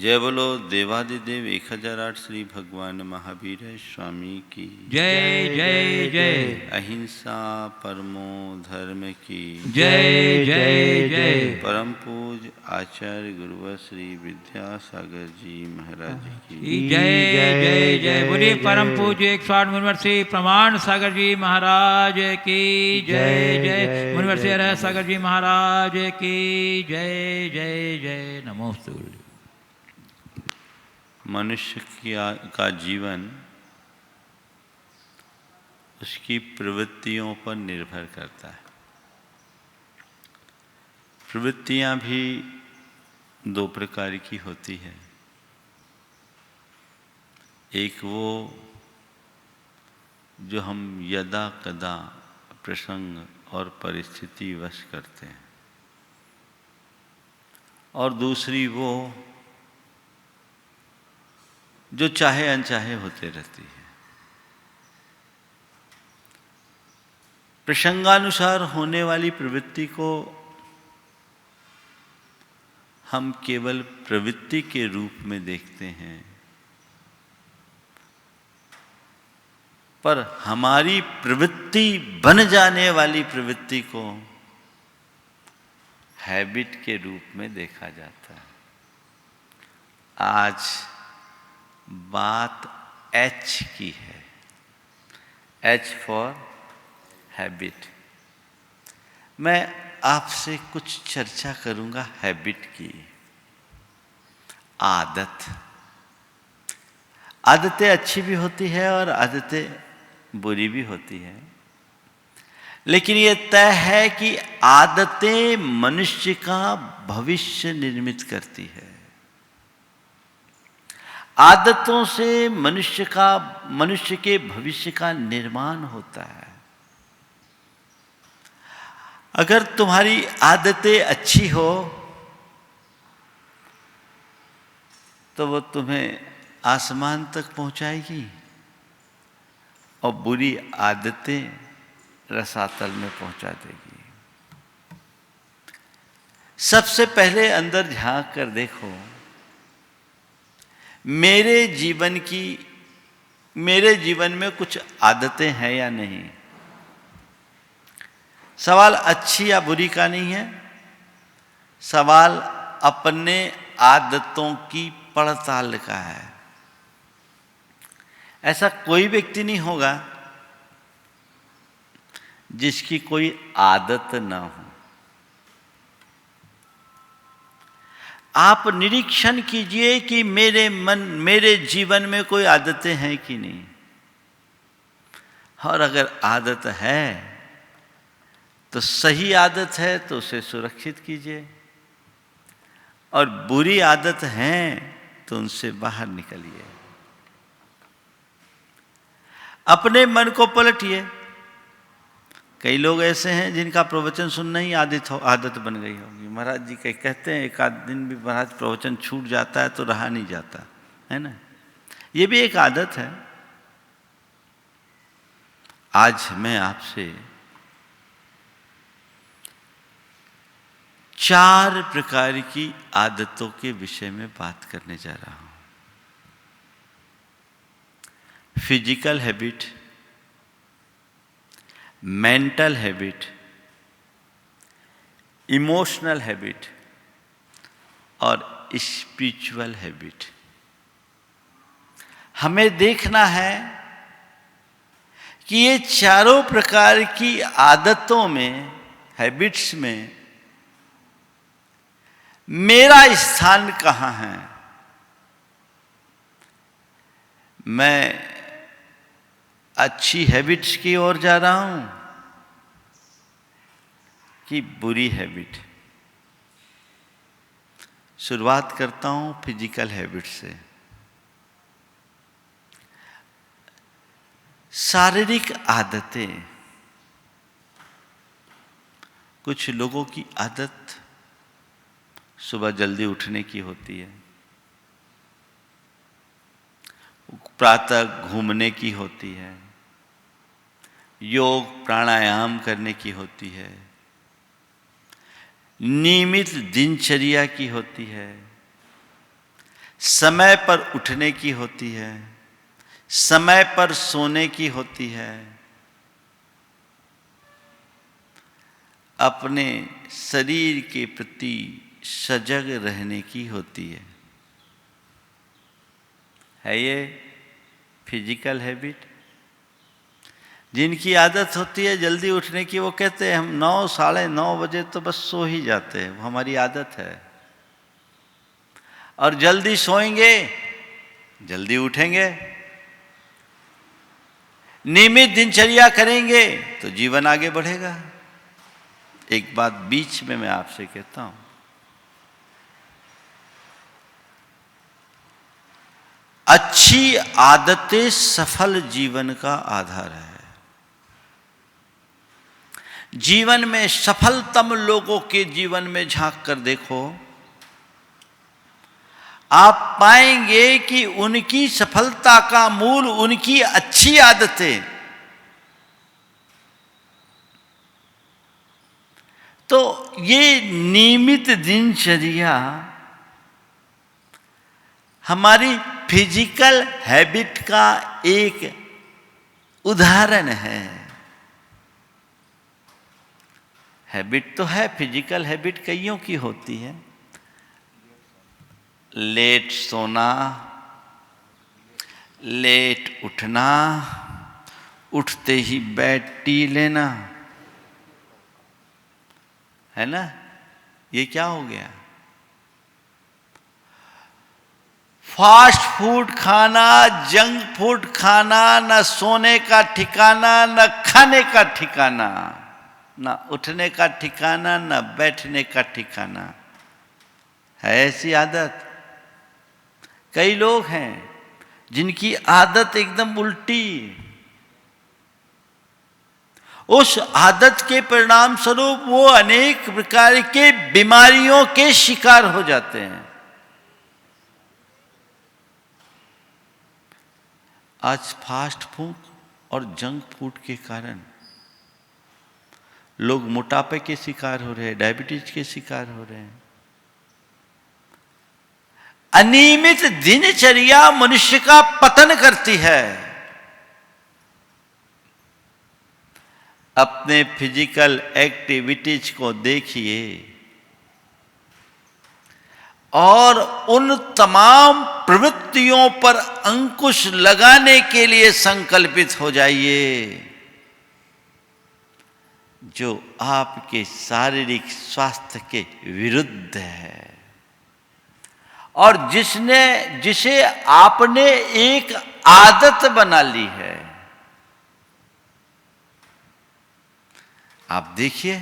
जय बोलो देवादिदेव 1008 श्री भगवान महावीर स्वामी की जय जय जय। अहिंसा परमो धर्म की जय जय जय। परम पूज आचार्य गुरुवर श्री विद्यासागर जी महाराज की जय जय जय। बोलिए परम पूज्य 108 मुनिवर श्री प्रमाण सागर जी महाराज की जय जय। मुनिवर श्री हर सागर जी महाराज की जय जय जय। नमोस्तु। मनुष्य का जीवन उसकी प्रवृत्तियों पर निर्भर करता है। प्रवृत्तियां भी दो प्रकार की होती है। एक वो जो हम यदा कदा प्रसंग और परिस्थिति वश करते हैं, और दूसरी वो जो चाहे अनचाहे होते रहती है। प्रसंगानुसार होने वाली प्रवृत्ति को हम केवल प्रवृत्ति के रूप में देखते हैं, पर हमारी प्रवृत्ति बन जाने वाली प्रवृत्ति को हैबिट के रूप में देखा जाता है। आज बात एच की है, एच फॉर हैबिट। मैं आपसे कुछ चर्चा करूंगा हैबिट की। आदत, आदतें अच्छी भी होती है और आदतें बुरी भी होती है, लेकिन ये तय है कि आदतें मनुष्य का भविष्य निर्मित करती है। आदतों से मनुष्य के भविष्य का निर्माण होता है। अगर तुम्हारी आदतें अच्छी हो तो वो तुम्हें आसमान तक पहुंचाएगी, और बुरी आदतें रसातल में पहुंचा देगी। सबसे पहले अंदर झांक कर देखो, मेरे जीवन में कुछ आदतें हैं या नहीं। सवाल अच्छी या बुरी का नहीं है, सवाल अपने आदतों की पड़ताल का है। ऐसा कोई व्यक्ति नहीं होगा जिसकी कोई आदत ना हो। आप निरीक्षण कीजिए कि मेरे जीवन में कोई आदतें हैं कि नहीं, और अगर आदत है तो सही आदत है तो उसे सुरक्षित कीजिए, और बुरी आदत है तो उनसे बाहर निकलिए। अपने मन को पलटिए। कई लोग ऐसे हैं जिनका प्रवचन सुनना ही आदत बन गई होगी। महाराज जी कहते हैं एक आध दिन भी महाराज प्रवचन छूट जाता है तो रहा नहीं जाता है ना। ये भी एक आदत है। आज मैं आपसे 4 प्रकार की आदतों के विषय में बात करने जा रहा हूं। Physical habit, mental habit, emotional habit और स्पिरिचुअल हैबिट। हमें देखना है कि ये चारों प्रकार की आदतों में, हैबिट्स में मेरा स्थान कहाँ है। मैं अच्छी हैबिट्स की ओर जा रहा हूं कि बुरी हैबिट। शुरुआत करता हूं फिजिकल हैबिट से। शारीरिक आदतें। कुछ लोगों की आदत सुबह जल्दी उठने की होती है, प्रातः घूमने की होती है, योग प्राणायाम करने की होती है, नियमित दिनचर्या की होती है, समय पर उठने की होती है, समय पर सोने की होती है, अपने शरीर के प्रति सजग रहने की होती है ये फिजिकल हैबिट। जिनकी आदत होती है जल्दी उठने की, वो कहते हैं हम 9 साढ़े 9 बजे तो बस सो ही जाते हैं, वो हमारी आदत है। और जल्दी सोएंगे जल्दी उठेंगे, नियमित दिनचर्या करेंगे तो जीवन आगे बढ़ेगा। एक बात बीच में मैं आपसे कहता हूं, अच्छी आदतें सफल जीवन का आधार है। जीवन में सफलतम लोगों के जीवन में झांक कर देखो, आप पाएंगे कि उनकी सफलता का मूल उनकी अच्छी आदतें। तो ये नियमित दिनचर्या हमारी फिजिकल हैबिट का एक उदाहरण है। हैबिट तो है, फिजिकल हैबिट कईयों की होती है। लेट सोना, लेट उठना, उठते ही बेड टी लेना, है ना? ये क्या हो गया? फास्ट फूड खाना, जंक फूड खाना, न सोने का ठिकाना, न खाने का ठिकाना, न उठने का ठिकाना, न बैठने का ठिकाना है। ऐसी आदत कई लोग हैं जिनकी आदत एकदम उल्टी। उस आदत के परिणाम स्वरूप वो अनेक प्रकार के बीमारियों के शिकार हो जाते हैं। आज फास्ट फूड और जंक फूड के कारण लोग मोटापे के शिकार हो रहे हैं, डायबिटीज के शिकार हो रहे हैं। अनियमित दिनचर्या मनुष्य का पतन करती है। अपने फिजिकल एक्टिविटीज को देखिए और उन तमाम प्रवृत्तियों पर अंकुश लगाने के लिए संकल्पित हो जाइए जो आपके शारीरिक स्वास्थ्य के विरुद्ध है और जिसे आपने एक आदत बना ली है। आप देखिए,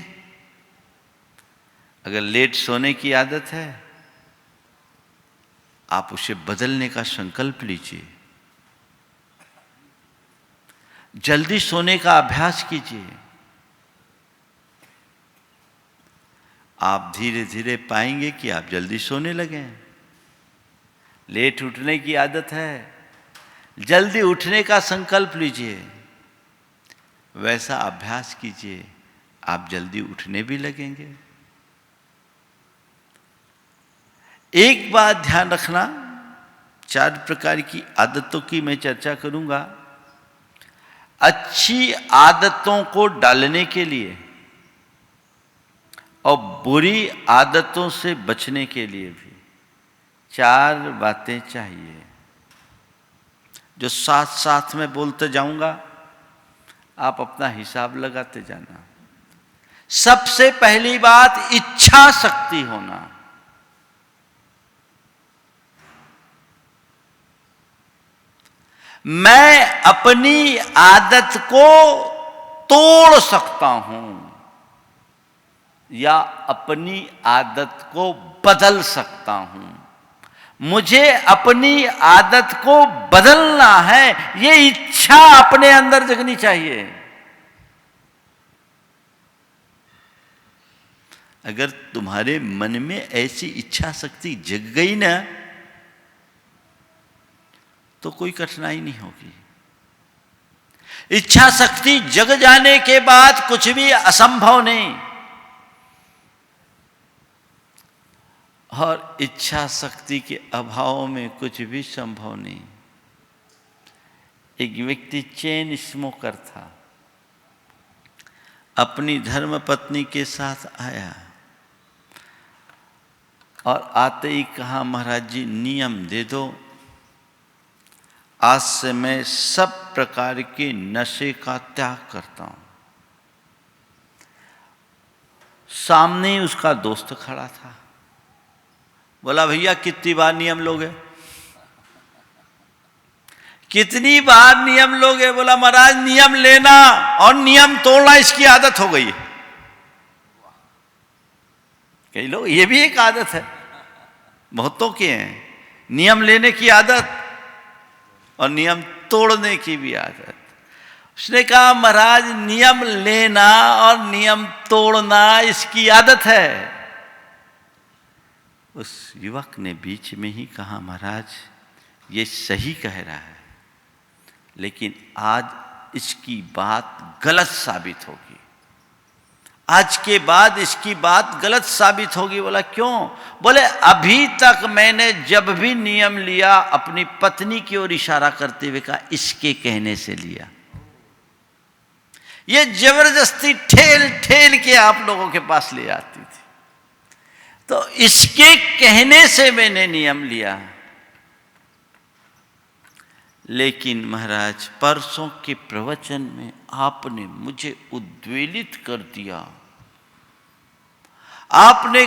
अगर लेट सोने की आदत है, आप उसे बदलने का संकल्प लीजिए, जल्दी सोने का अभ्यास कीजिए। आप धीरे धीरे पाएंगे कि आप जल्दी सोने लगे। लेट उठने की आदत है, जल्दी उठने का संकल्प लीजिए, वैसा अभ्यास कीजिए, आप जल्दी उठने भी लगेंगे। एक बात ध्यान रखना, 4 प्रकार की आदतों की मैं चर्चा करूंगा। अच्छी आदतों को डालने के लिए और बुरी आदतों से बचने के लिए भी 4 बातें चाहिए, जो साथ साथ में बोलते जाऊंगा, आप अपना हिसाब लगाते जाना। सबसे पहली बात, इच्छा शक्ति होना। मैं अपनी आदत को तोड़ सकता हूं या अपनी आदत को बदल सकता हूं। मुझे अपनी आदत को बदलना है, ये इच्छा अपने अंदर जगनी चाहिए। अगर तुम्हारे मन में ऐसी इच्छा शक्ति जग गई ना, तो कोई कठिनाई नहीं होगी। इच्छा शक्ति जग जाने के बाद कुछ भी असंभव नहीं। और इच्छा शक्ति के अभाव में कुछ भी संभव नहीं। एक व्यक्ति चेन स्मोकर था, अपनी धर्म पत्नी के साथ आया और आते ही कहा, महाराज जी नियम दे दो, आज से मैं सब प्रकार के नशे का त्याग करता हूं। सामने उसका दोस्त खड़ा था, बोला भैया कितनी बार नियम लोगे, कितनी बार नियम लोगे? बोला महाराज नियम लेना और नियम तोड़ना इसकी आदत हो गई है। कई लोग, ये भी एक आदत है, बहुतों के हैं, नियम लेने की आदत और नियम तोड़ने की भी आदत। उसने कहा महाराज नियम लेना और नियम तोड़ना इसकी आदत है। उस युवक ने बीच में ही कहा, महाराज ये सही कह रहा है, लेकिन आज इसकी बात गलत साबित होगी, आज के बाद इसकी बात गलत साबित होगी। बोला क्यों? बोले अभी तक मैंने जब भी नियम लिया अपनी पत्नी की ओर इशारा करते हुए कहा इसके कहने से लिया, ये जबरदस्ती ठेल ठेल के आप लोगों के पास ले आती थी, तो इसके कहने से मैंने नियम लिया। लेकिन महाराज परसों के प्रवचन में आपने मुझे उद्वेलित कर दिया, आपने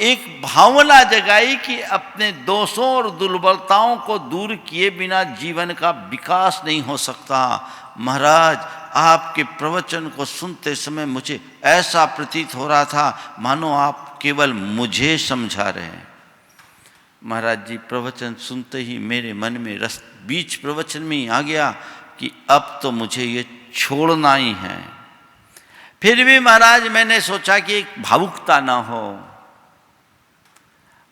एक भावना जगाई कि अपने दोषों और दुर्बलताओं को दूर किए बिना जीवन का विकास नहीं हो सकता। महाराज आपके प्रवचन को सुनते समय मुझे ऐसा प्रतीत हो रहा था मानो आप केवल मुझे समझा रहे हैं। महाराज जी प्रवचन सुनते ही मेरे मन में रस बीच प्रवचन में ही आ गया कि अब तो मुझे ये छोड़ना ही है। फिर भी महाराज मैंने सोचा कि एक भावुकता ना हो,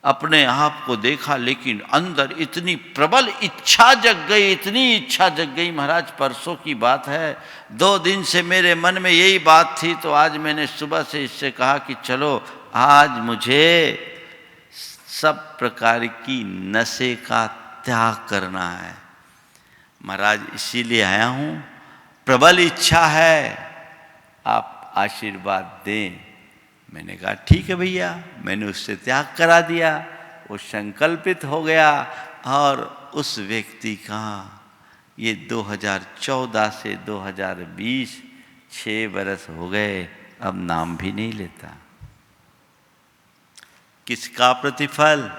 अपने आप को देखा, लेकिन अंदर इतनी प्रबल इच्छा जग गई, इतनी इच्छा जग गई। महाराज परसों की बात है, 2 दिन से मेरे मन में यही बात थी, तो आज मैंने सुबह से इससे कहा कि चलो आज मुझे सब प्रकार की नशे का त्याग करना है। महाराज इसीलिए आया हूं, प्रबल इच्छा है, आप आशीर्वाद दें। मैंने कहा ठीक है भैया, मैंने उससे त्याग करा दिया, वो संकल्पित हो गया। और उस व्यक्ति का ये 2014 से 2020 6 बरस हो गए, अब नाम भी नहीं लेता। किसका प्रतिफल?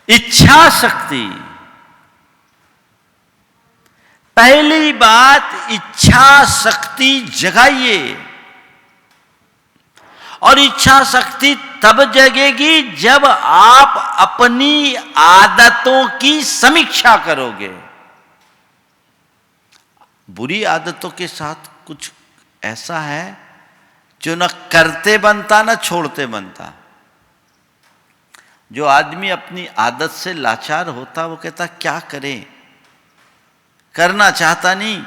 इच्छा शक्ति। पहली बात इच्छा शक्ति जगाइए, और इच्छा शक्ति तब जगेगी जब आप अपनी आदतों की समीक्षा करोगे। बुरी आदतों के साथ कुछ ऐसा है जो न करते बनता न छोड़ते बनता। जो आदमी अपनी आदत से लाचार होता वो कहता क्या करें, करना चाहता नहीं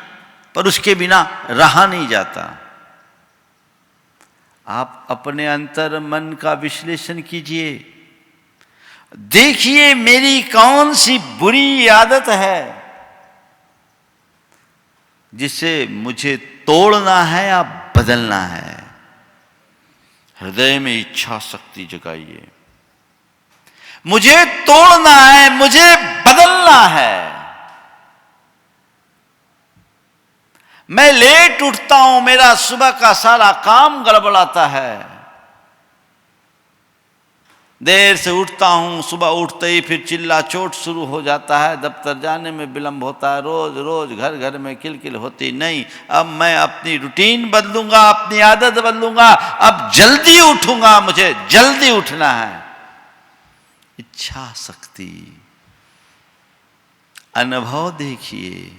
पर उसके बिना रहा नहीं जाता। आप अपने अंतर मन का विश्लेषण कीजिए, देखिए मेरी कौन सी बुरी आदत है जिसे मुझे तोड़ना है या बदलना है। हृदय में इच्छा शक्ति जगाइए, मुझे तोड़ना है, मुझे बदलना है। मैं लेट उठता हूं, मेरा सुबह का सारा काम गड़बड़ाता है। देर से उठता हूं, सुबह उठते ही फिर चिल्ला चोट शुरू हो जाता है, दफ्तर जाने में विलंब होता है, रोज रोज घर घर में किलकिल होती। नहीं, अब मैं अपनी रूटीन बदलूंगा, अपनी आदत बदलूंगा, अब जल्दी उठूंगा, मुझे जल्दी उठना है। इच्छा शक्ति। अनुभव देखिए,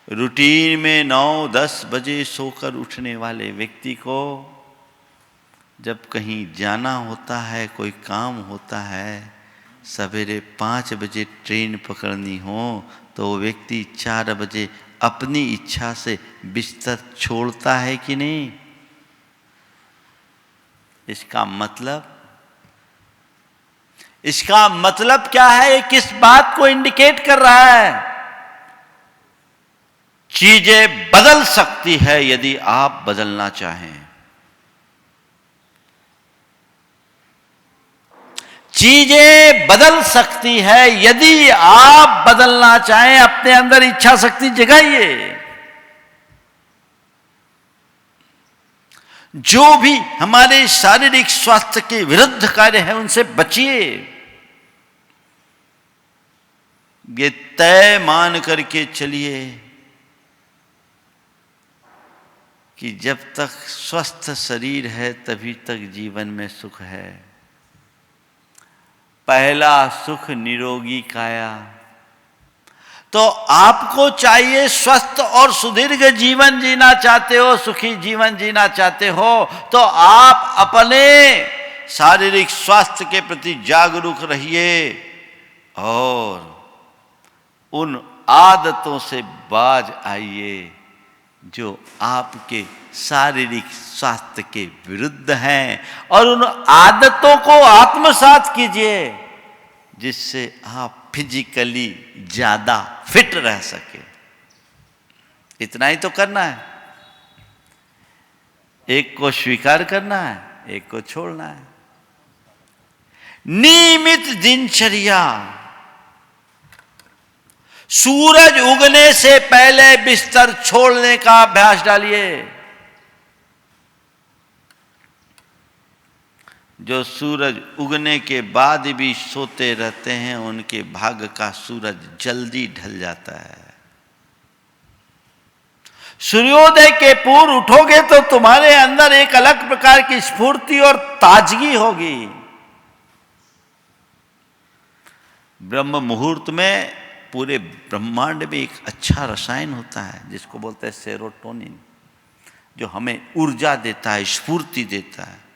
रूटीन में 9-10 बजे सोकर उठने वाले व्यक्ति को जब कहीं जाना होता है, कोई काम होता है, सवेरे 5 बजे ट्रेन पकड़नी हो तो वो व्यक्ति 4 बजे अपनी इच्छा से बिस्तर छोड़ता है कि नहीं? इसका मतलब इसका मतलब क्या है? ये किस बात को इंडिकेट कर रहा है? चीजें बदल सकती है यदि आप बदलना चाहें। चीजें बदल सकती है यदि आप बदलना चाहें। अपने अंदर इच्छा शक्ति जगाइए। जो भी हमारे शारीरिक स्वास्थ्य के विरुद्ध कार्य है उनसे बचिए। ये तय मान करके चलिए कि जब तक स्वस्थ शरीर है तभी तक जीवन में सुख है। पहला सुख निरोगी काया। तो आपको चाहिए स्वस्थ और सुदीर्घ जीवन जीना चाहते हो, सुखी जीवन जीना चाहते हो, तो आप अपने शारीरिक स्वास्थ्य के प्रति जागरूक रहिए और उन आदतों से बाज आइए जो आपके शारीरिक स्वास्थ्य के विरुद्ध हैं, और उन आदतों को आत्मसात कीजिए जिससे आप फिजिकली ज्यादा फिट रह सके। इतना ही तो करना है। एक को स्वीकार करना है, एक को छोड़ना है। नियमित दिनचर्या। सूरज उगने से पहले बिस्तर छोड़ने का अभ्यास डालिए। जो सूरज उगने के बाद भी सोते रहते हैं उनके भाग्य का सूरज जल्दी ढल जाता है। सूर्योदय के पूर्व उठोगे तो तुम्हारे अंदर एक अलग प्रकार की स्फूर्ति और ताजगी होगी। ब्रह्म मुहूर्त में पूरे ब्रह्मांड में एक अच्छा रसायन होता है जिसको बोलते हैं सेरोटोनिन, जो हमें ऊर्जा देता है, स्फूर्ति देता है।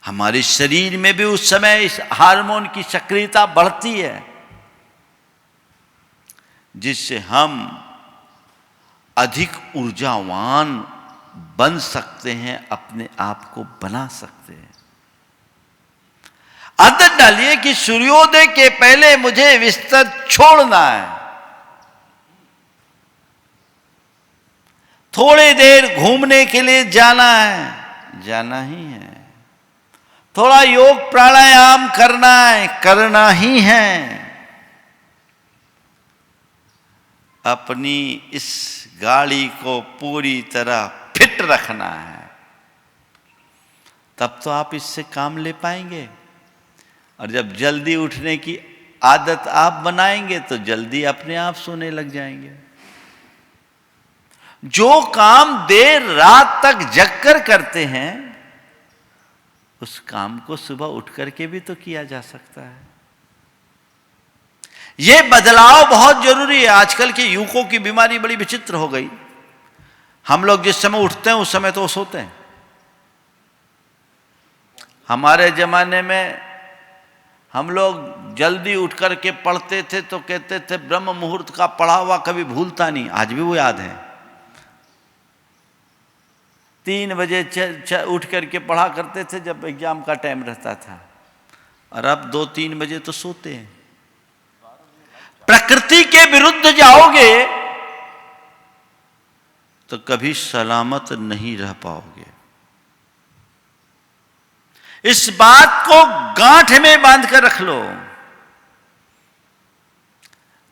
हमारे शरीर में भी उस समय इस हार्मोन की सक्रियता बढ़ती है जिससे हम अधिक ऊर्जावान बन सकते हैं, अपने आप को बना सकते हैं। आदत डालिए कि सूर्योदय के पहले मुझे बिस्तर छोड़ना है। थोड़ी देर घूमने के लिए जाना है, जाना ही है। थोड़ा योग प्राणायाम करना है, करना ही है। अपनी इस गाड़ी को पूरी तरह फिट रखना है, तब तो आप इससे काम ले पाएंगे। और जब जल्दी उठने की आदत आप बनाएंगे तो जल्दी अपने आप सोने लग जाएंगे। जो काम देर रात तक जगकर करते हैं उस काम को सुबह उठ करके भी तो किया जा सकता है। यह बदलाव बहुत जरूरी है। आजकल के युवकों की बीमारी बड़ी विचित्र हो गई। हम लोग जिस समय उठते हैं उस समय तो वो सोते हैं। हमारे जमाने में हम लोग जल्दी उठ करके पढ़ते थे तो कहते थे ब्रह्म मुहूर्त का पढ़ा हुआ कभी भूलता नहीं। आज भी वो याद है। 3 बजे उठ करके पढ़ा करते थे जब एग्जाम का टाइम रहता था, और अब 2-3 बजे तो सोते हैं। प्रकृति के विरुद्ध जाओगे तो कभी सलामत नहीं रह पाओगे। इस बात को गांठ में बांध कर रख लो।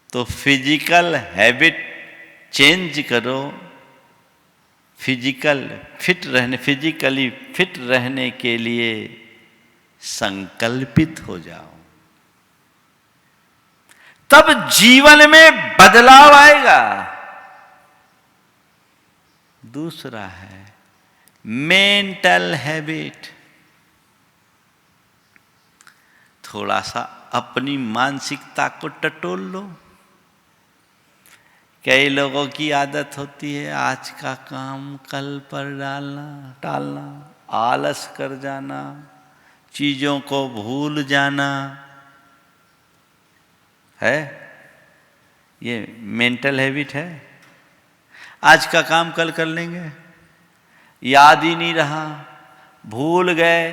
तो फिजिकल हैबिट चेंज करो। फिजिकली फिट रहने के लिए संकल्पित हो जाओ, तब जीवन में बदलाव आएगा। दूसरा है मेंटल हैबिट। थोड़ा सा अपनी मानसिकता को टटोल लो। कई लोगों की आदत होती है आज का काम कल पर टालना, आलस कर जाना, चीजों को भूल जाना है। ये मेंटल हैबिट है। आज का काम कल कर लेंगे, याद ही नहीं रहा, भूल गए।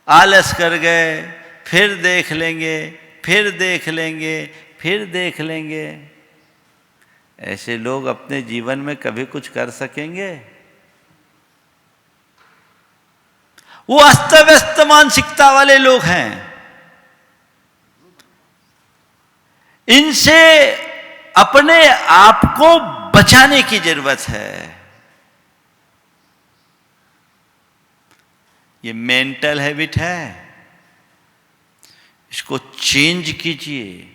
आलस कर गए, फिर देख लेंगे, फिर देख लेंगे, फिर देख लेंगे। ऐसे लोग अपने जीवन में कभी कुछ कर सकेंगे? वो अस्त व्यस्त मानसिकता वाले लोग हैं। इनसे अपने आप को बचाने की जरूरत है। ये मेंटल हैबिट है, इसको चेंज कीजिए।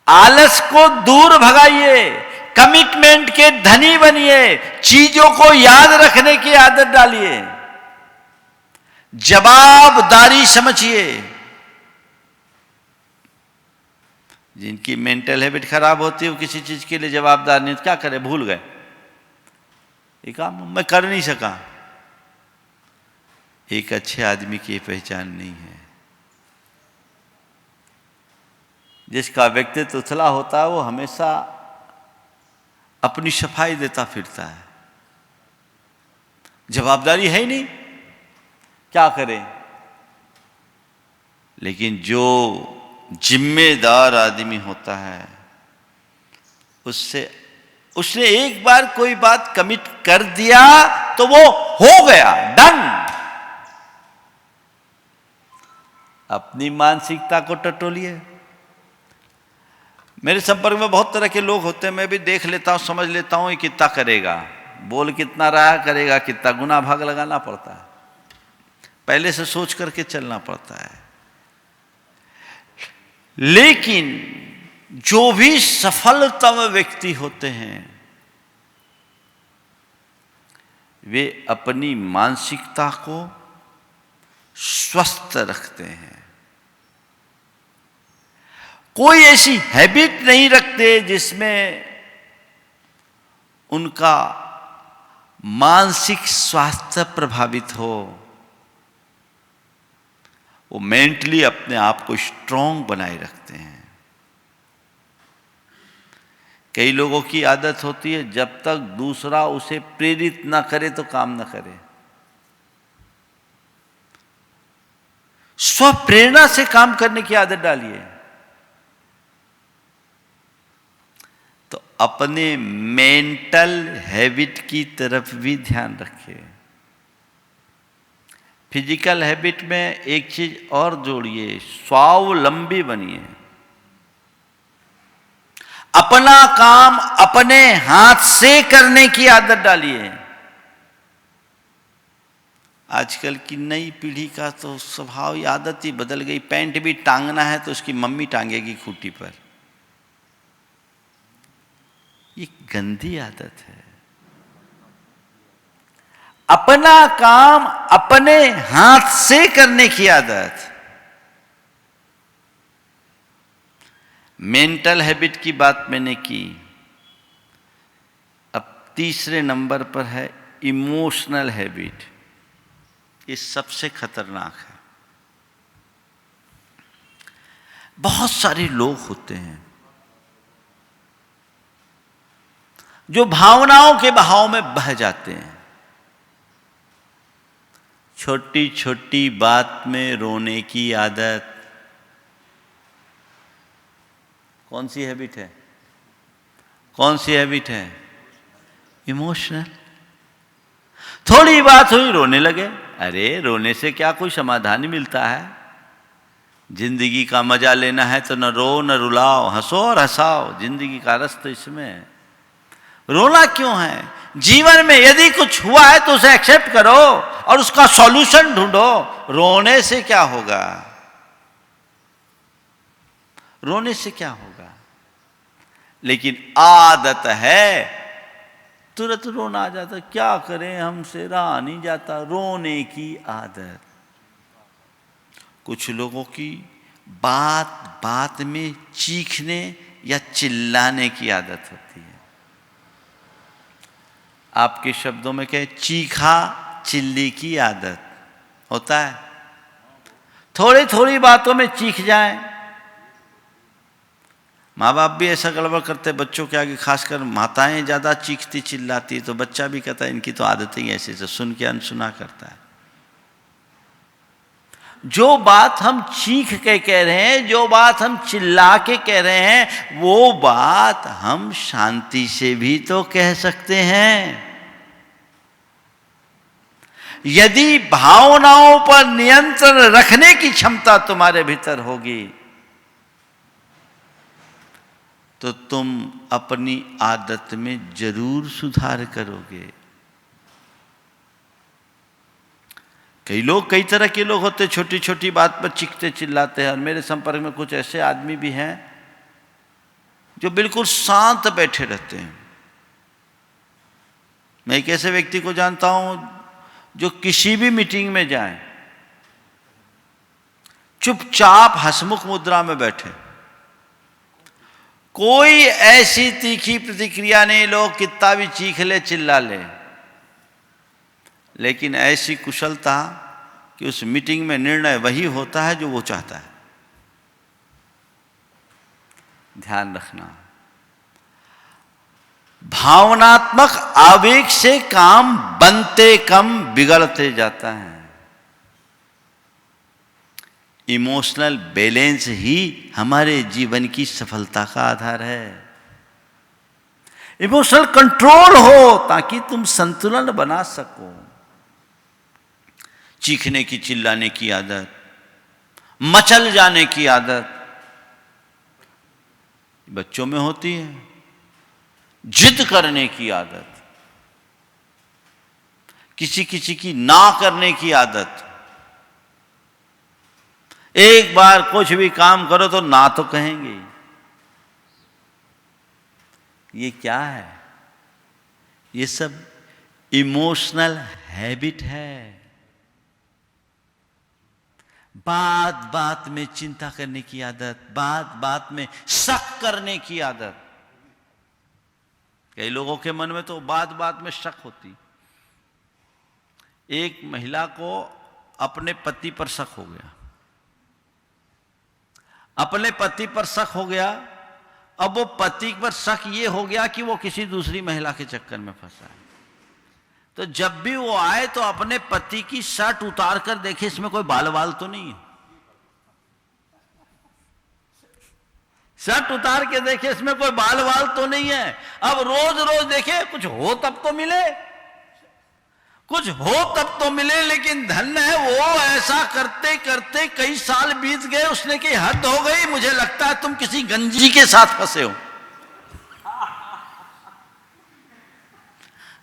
आलस को दूर भगाइए, कमिटमेंट के धनी बनिए, चीजों को याद रखने की आदत डालिए, जवाबदारी समझिए। जिनकी मेंटल हैबिट खराब होती है वो किसी चीज के लिए जवाबदार नहीं, क्या करे, भूल गए, ये काम मैं कर नहीं सका। एक अच्छे आदमी की पहचान नहीं है। जिसका व्यक्तित्व उथला होता है वो हमेशा अपनी सफाई देता फिरता है, जवाबदारी है ही नहीं, क्या करें। लेकिन जो जिम्मेदार आदमी होता है उसने एक बार कोई बात कमिट कर दिया तो वो हो गया, डन। अपनी मानसिकता को टटोलिए। मेरे संपर्क में बहुत तरह के लोग होते हैं, मैं भी देख लेता हूं, समझ लेता हूं ये कितना करेगा, बोल कितना रहा करेगा, कितना गुना भाग लगाना पड़ता है, पहले से सोच करके चलना पड़ता है। लेकिन जो भी सफलतम व्यक्ति होते हैं वे अपनी मानसिकता को स्वस्थ रखते हैं। कोई ऐसी हैबिट नहीं रखते जिसमें उनका मानसिक स्वास्थ्य प्रभावित हो। वो मेंटली अपने आप को स्ट्रांग बनाए रखते हैं। कई लोगों की आदत होती है जब तक दूसरा उसे प्रेरित ना करे तो काम ना करे। स्वप्रेरणा से काम करने की आदत डालिए। तो अपने मेंटल हैबिट की तरफ भी ध्यान रखिए। फिजिकल हैबिट में एक चीज और जोड़िए, स्वावलंबी बनिए। अपना काम अपने हाथ से करने की आदत डालिए। आजकल की नई पीढ़ी का तो स्वभाव, आदत ही बदल गई। पैंट भी टांगना है तो उसकी मम्मी टांगेगी खूंटी पर। ये गंदी आदत है। अपना काम अपने हाथ से करने की आदत। मेंटल हैबिट की बात मैंने की। अब तीसरे नंबर पर है इमोशनल हैबिट। ये सबसे खतरनाक है। बहुत सारे लोग होते हैं जो भावनाओं के बहाव में बह जाते हैं। छोटी छोटी बात में रोने की आदत। कौन सी हैबिट है? कौन सी हैबिट है? इमोशनल। थोड़ी बात हुई रोने लगे। अरे रोने से क्या कोई समाधान मिलता है? जिंदगी का मजा लेना है तो न रो न रुलाओ, हंसो और हंसाओ। जिंदगी का रस तो इसमें है। रोना क्यों है? जीवन में यदि कुछ हुआ है तो उसे एक्सेप्ट करो और उसका सॉल्यूशन ढूंढो। रोने से क्या होगा? रोने से क्या होगा? लेकिन आदत है तुरंत रोना आ जाता। क्या करें, हमसे रहा नहीं जाता। रोने की आदत। कुछ लोगों की बात बात में चीखने या चिल्लाने की आदत होती है। आपके शब्दों में कहे, चीखा चिल्ली की आदत होता है। थोड़ी थोड़ी बातों में चीख जाएं। माँ बाप भी ऐसा गड़बड़ करते हैं बच्चों के आगे, खासकर माताएं ज़्यादा चीखती चिल्लाती तो बच्चा भी कहता है इनकी तो आदत ही ऐसे से, सुन के अनसुना करता है। जो बात हम चीख के कह रहे हैं, जो बात हम चिल्ला के कह रहे हैं, वो बात हम शांति से भी तो कह सकते हैं। यदि भावनाओं पर नियंत्रण रखने की क्षमता तुम्हारे भीतर होगी तो तुम अपनी आदत में जरूर सुधार करोगे। कई लोग, कई तरह के लोग होते, छोटी छोटी बात पर चीखते चिल्लाते हैं। और मेरे संपर्क में कुछ ऐसे आदमी भी हैं जो बिल्कुल शांत बैठे रहते हैं। मैं एक ऐसे व्यक्ति को जानता हूं जो किसी भी मीटिंग में जाए चुपचाप हंसमुख मुद्रा में बैठे, कोई ऐसी तीखी प्रतिक्रिया नहीं, लोग कितना भी चीख ले चिल्ला ले, लेकिन ऐसी कुशलता कि उस मीटिंग में निर्णय वही होता है जो वो चाहता है। ध्यान रखना, भावनात्मक आवेग से काम बनते कम बिगड़ते जाता है। इमोशनल बैलेंस ही हमारे जीवन की सफलता का आधार है। इमोशनल कंट्रोल हो ताकि तुम संतुलन बना सको। चीखने की, चिल्लाने की आदत, मचल जाने की आदत बच्चों में होती है। जिद करने की आदत, किसी किसी की ना करने की आदत। एक बार कुछ भी काम करो तो ना तो कहेंगे। ये क्या है? ये सब इमोशनल हैबिट है। बात बात में चिंता करने की आदत, बात बात में शक करने की आदत। कई लोगों के मन में तो बात बात में शक होती। एक महिला को अपने पति पर शक हो गया, अपने पति पर शक हो गया। अब वो पति पर शक ये हो गया कि वो किसी दूसरी महिला के चक्कर में फंसा है। तो जब भी वो आए तो अपने पति की शर्ट उतार कर देखे इसमें कोई बाल वाल तो नहीं है। शर्ट उतार के देखे इसमें कोई बाल वाल तो नहीं है। अब रोज रोज देखे, कुछ हो तब तो मिले, कुछ हो तब तो मिले। लेकिन धन्य है वो, ऐसा करते करते कई साल बीत गए। उसने कही हद हो गई, मुझे लगता है तुम किसी गंजी के साथ फंसे हो।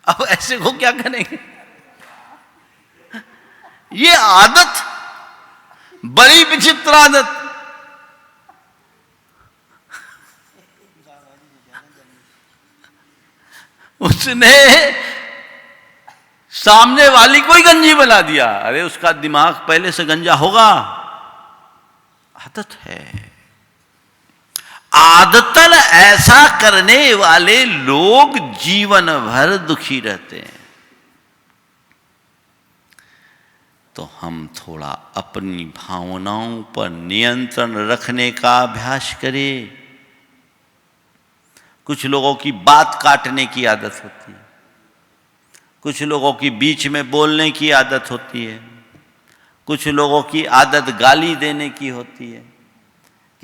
अब ऐसे को क्या करेंगे? ये आदत बड़ी विचित्र आदत। उसने सामने वाली को ही गंजी बना दिया। अरे उसका दिमाग पहले से गंजा होगा। आदत है। आदतन ऐसा करने वाले लोग जीवन भर दुखी रहते हैं। तो हम थोड़ा अपनी भावनाओं पर नियंत्रण रखने का अभ्यास करें। कुछ लोगों की बात काटने की आदत होती है, कुछ लोगों की बीच में बोलने की आदत होती है, कुछ लोगों की आदत गाली देने की होती है।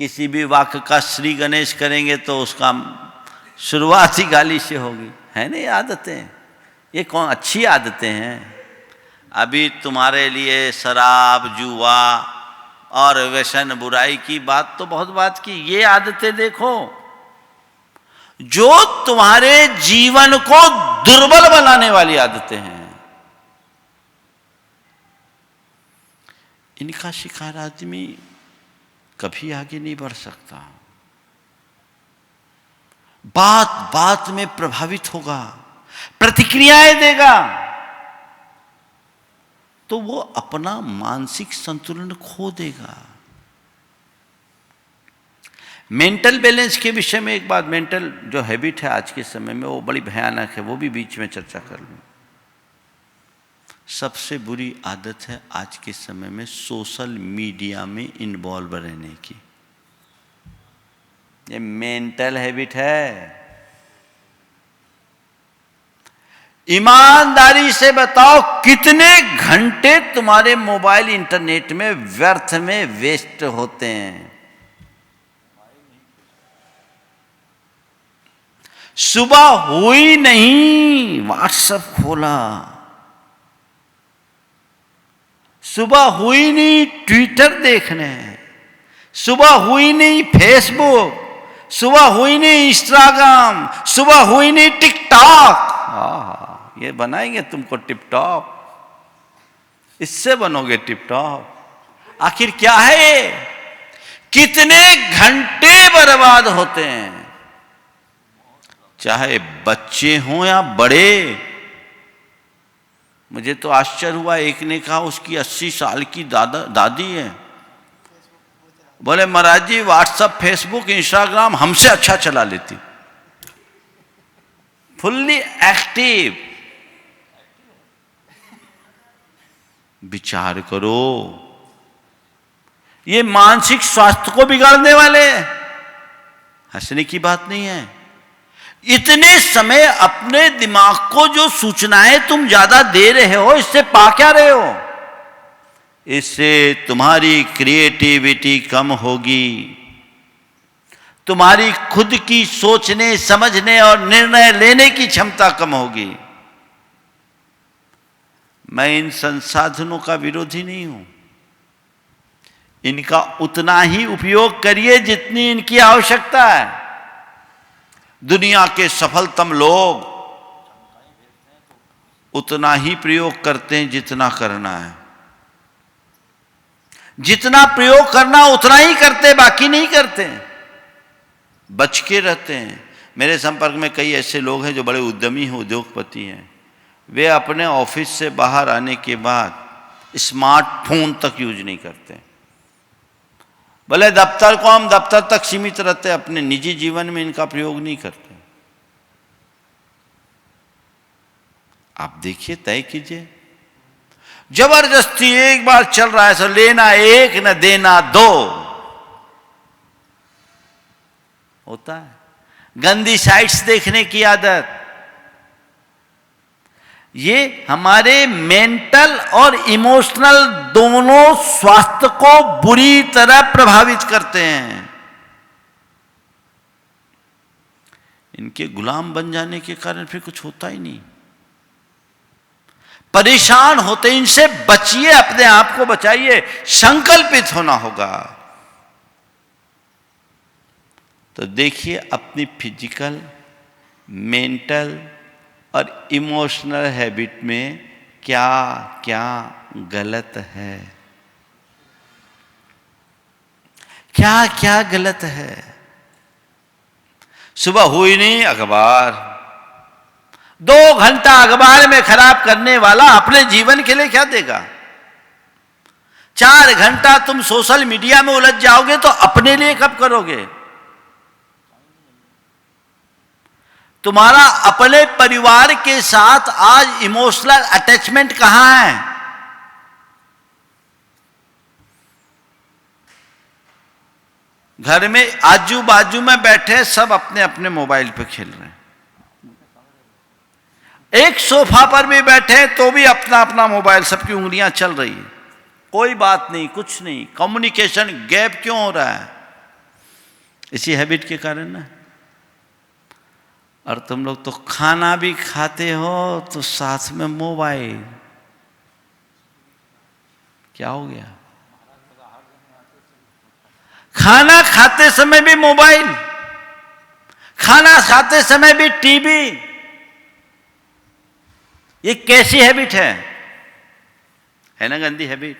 किसी भी वाक्य का श्री गणेश करेंगे तो उसका शुरुआत ही गाली से होगी। है ना ये आदतें? ये कौन अच्छी आदतें हैं? अभी तुम्हारे लिए शराब, जुआ और व्यसन, बुराई की बात तो बहुत बात की। ये आदतें देखो जो तुम्हारे जीवन को दुर्बल बनाने वाली आदतें हैं। इनका शिकार आदमी कभी आगे नहीं बढ़ सकता। बात बात में प्रभावित होगा, प्रतिक्रियाएं देगा, तो वो अपना मानसिक संतुलन खो देगा। मेंटल बैलेंस के विषय में एक बात, मेंटल जो हैबिट है आज के समय में वो बड़ी भयानक है, वो भी बीच में चर्चा कर लूं। सबसे बुरी आदत है आज के समय में सोशल मीडिया में इन्वॉल्व रहने की। ये मेंटल हैबिट है। ईमानदारी से बताओ कितने घंटे तुम्हारे मोबाइल इंटरनेट में व्यर्थ में वेस्ट होते हैं। सुबह हुई नहीं व्हाट्सएप खोला, सुबह हुई नहीं ट्विटर देखने, सुबह हुई नहीं फेसबुक, सुबह हुई नहीं इंस्टाग्राम, सुबह हुई नहीं टिकटॉक। ये बनाएंगे तुमको टिपटॉप, इससे बनोगे टिपटॉप। आखिर क्या है ये? कितने घंटे बर्बाद होते हैं, चाहे बच्चे हों या बड़े। मुझे तो आश्चर्य हुआ, एक ने कहा उसकी 80 साल की दादी है, बोले महाराज जी व्हाट्सएप फेसबुक इंस्टाग्राम हमसे अच्छा चला लेती, फुल्ली एक्टिव। विचार करो, ये मानसिक स्वास्थ्य को बिगाड़ने वाले, हंसने की बात नहीं है। इतने समय अपने दिमाग को जो सूचनाएं तुम ज्यादा दे रहे हो, इससे पा क्या रहे हो? इससे तुम्हारी क्रिएटिविटी कम होगी, तुम्हारी खुद की सोचने समझने और निर्णय लेने की क्षमता कम होगी। मैं इन संसाधनों का विरोधी नहीं हूं, इनका उतना ही उपयोग करिए जितनी इनकी आवश्यकता है। दुनिया के सफलतम लोग उतना ही प्रयोग करते हैं जितना करना है, जितना प्रयोग करना उतना ही करते, बाकी नहीं करते, बच के रहते हैं। मेरे संपर्क में कई ऐसे लोग हैं जो बड़े उद्यमी हैं, उद्योगपति हैं। वे अपने ऑफिस से बाहर आने के बाद स्मार्टफोन तक यूज नहीं करते। भले दफ्तर को हम दफ्तर तक सीमित रहते, अपने निजी जीवन में इनका प्रयोग नहीं करते। आप देखिए, तय कीजिए, जबरदस्ती एक बार चल रहा है सर, लेना एक न देना दो होता है। गंदी साइट्स देखने की आदत, ये हमारे मेंटल और इमोशनल दोनों स्वास्थ्य को बुरी तरह प्रभावित करते हैं। इनके गुलाम बन जाने के कारण फिर कुछ होता ही नहीं, परेशान होते। इनसे बचिए, अपने आप को बचाइए, संकल्पित होना होगा। तो देखिए अपनी फिजिकल, मेंटल और इमोशनल हैबिट में क्या क्या गलत है, क्या क्या गलत है। सुबह हुई नहीं अखबार, 2 घंटा अखबार में खराब करने वाला अपने जीवन के लिए क्या देगा? 4 घंटा तुम सोशल मीडिया में उलझ जाओगे तो अपने लिए कब करोगे? तुम्हारा अपने परिवार के साथ आज इमोशनल अटैचमेंट कहां है? घर में आजू बाजू में बैठे सब अपने अपने मोबाइल पे खेल रहे हैं, एक सोफा पर भी बैठे तो भी अपना अपना मोबाइल, सबकी उंगलियां चल रही है, कोई बात नहीं, कुछ नहीं। कम्युनिकेशन गैप क्यों हो रहा है? इसी हैबिट के कारण ना। और तुम लोग तो खाना भी खाते हो तो साथ में मोबाइल, क्या हो गया? खाना खाते समय भी मोबाइल, खाना खाते समय भी टीवी। ये कैसी हैबिट है ना गंदी हैबिट।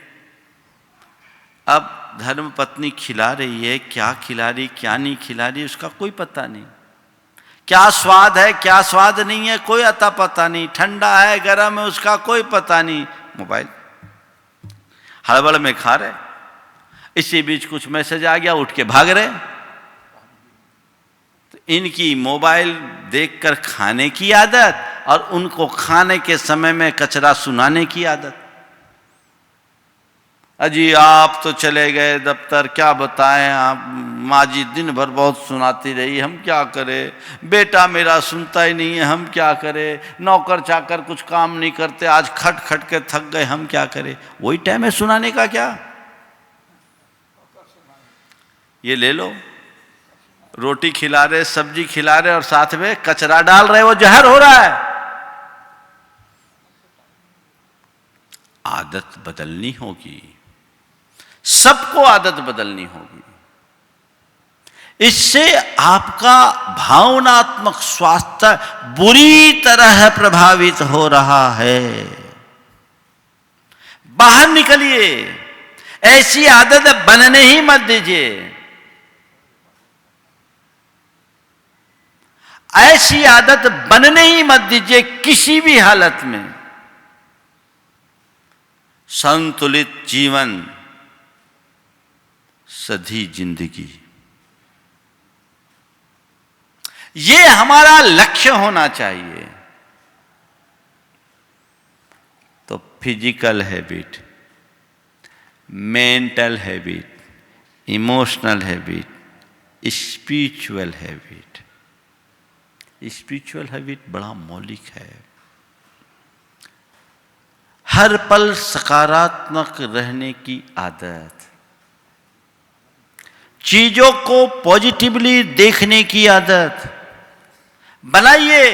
अब धर्म पत्नी खिला रही है, क्या खिला रही क्या नहीं खिला रही उसका कोई पता नहीं, क्या स्वाद है क्या स्वाद नहीं है कोई अता पता नहीं, ठंडा है गर्म है उसका कोई पता नहीं। मोबाइल हड़बड़ में खा रहे, इसी बीच कुछ मैसेज आ गया, उठ के भाग रहे। तो इनकी मोबाइल देखकर खाने की आदत और उनको खाने के समय में कचरा सुनाने की आदत। अजी आप तो चले गए दफ्तर, क्या बताएं, आप माँ जी दिन भर बहुत सुनाती रही, हम क्या करें, बेटा मेरा सुनता ही नहीं है, हम क्या करें, नौकर चाकर कुछ काम नहीं करते, आज खट खट के थक गए, हम क्या करें। वही टाइम है सुनाने का क्या। ये ले लो, रोटी खिला रहे, सब्जी खिला रहे और साथ में कचरा डाल रहे, वो जहर हो रहा है। आदत बदलनी होगी, सबको आदत बदलनी होगी। इससे आपका भावनात्मक स्वास्थ्य बुरी तरह प्रभावित हो रहा है। बाहर निकलिए, ऐसी आदत बनने ही मत दीजिए। ऐसी आदत बनने ही मत दीजिए किसी भी हालत में। संतुलित जीवन, सधी जिंदगी, ये हमारा लक्ष्य होना चाहिए। तो physical habit, mental habit, emotional habit, spiritual habit. Spiritual habit बड़ा मौलिक है। हर पल सकारात्मक रहने की आदत, चीजों को पॉजिटिवली देखने की आदत बनाइए।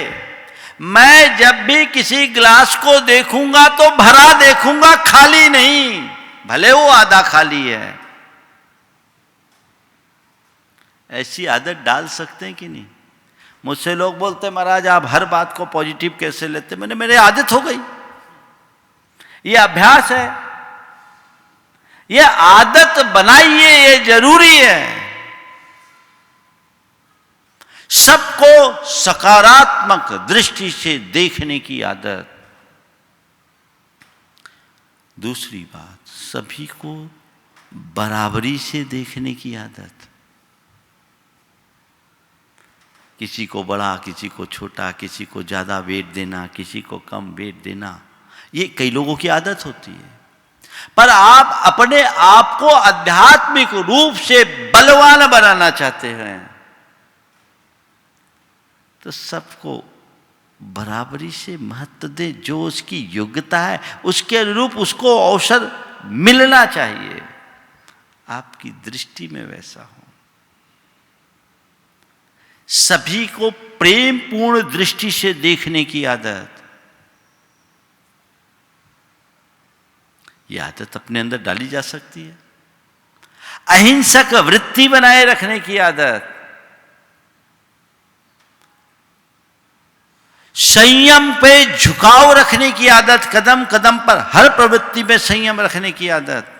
मैं जब भी किसी ग्लास को देखूंगा तो भरा देखूंगा, खाली नहीं, भले वो आधा खाली है। ऐसी आदत डाल सकते हैं कि नहीं। मुझसे लोग बोलते महाराज आप हर बात को पॉजिटिव कैसे लेते। मैंने, मेरी आदत हो गई, ये अभ्यास है, ये आदत बनाइए, ये जरूरी है। सबको सकारात्मक दृष्टि से देखने की आदत। दूसरी बात, सभी को बराबरी से देखने की आदत। किसी को बड़ा, किसी को छोटा, किसी को ज्यादा वेट देना, किसी को कम वेट देना, ये कई लोगों की आदत होती है। पर आप अपने आप को आध्यात्मिक रूप से बलवान बनाना चाहते हैं तो सबको बराबरी से महत्व दे। जो उसकी योग्यता है उसके अनुरूप उसको अवसर मिलना चाहिए। आपकी दृष्टि में वैसा हो। सभी को प्रेम पूर्ण दृष्टि से देखने की आदत, यह आदत अपने अंदर डाली जा सकती है। अहिंसक वृत्ति बनाए रखने की आदत, संयम पे झुकाव रखने की आदत, कदम कदम पर हर प्रवृत्ति में संयम रखने की आदत,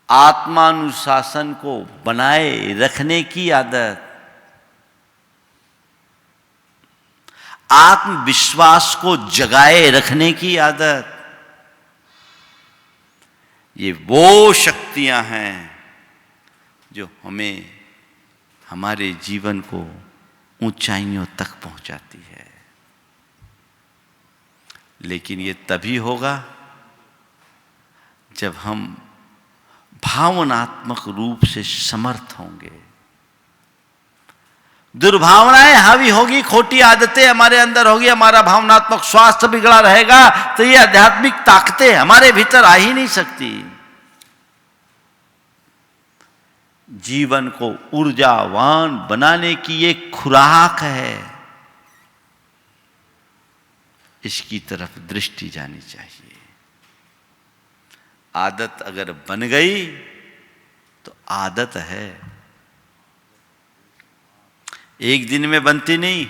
आत्मानुशासन को बनाए रखने की आदत, आत्मविश्वास को जगाए रखने की आदत। ये वो शक्तियां हैं जो हमें हमारे जीवन को ऊंचाइयों तक पहुंचाती है। लेकिन ये तभी होगा जब हम भावनात्मक रूप से समर्थ होंगे। दुर्भावनाएं हावी होगी, खोटी आदतें हमारे अंदर होगी, हमारा भावनात्मक स्वास्थ्य बिगड़ा रहेगा तो ये आध्यात्मिक ताकतें हमारे भीतर आ ही नहीं सकती। जीवन को ऊर्जावान बनाने की एक खुराक है, इसकी तरफ दृष्टि जानी चाहिए। आदत अगर बन गई तो आदत है, एक दिन में बनती नहीं।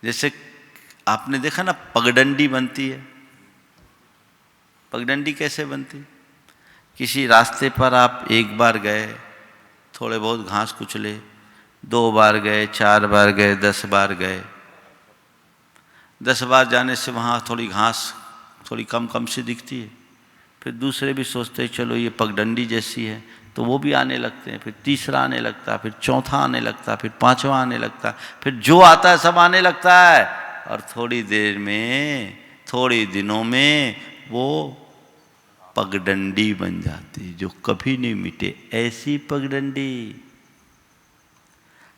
जैसे आपने देखा ना, पगडंडी बनती है। पगडंडी कैसे बनती? किसी रास्ते पर आप एक बार गए, थोड़े बहुत घास कुचले, 2 बार गए, 4 बार गए, 10 बार गए। 10 बार जाने से वहाँ थोड़ी घास थोड़ी कम कम सी दिखती है। फिर दूसरे भी सोचते हैं चलो ये पगडंडी जैसी है, तो वो भी आने लगते हैं। फिर तीसरा आने लगता है, फिर चौथा आने लगता है, फिर 5वां आने लगता है, फिर जो आता है सब आने लगता है। और थोड़ी देर में, थोड़ी दिनों में वो पगडंडी बन जाती, जो कभी नहीं मिटे, ऐसी पगडंडी।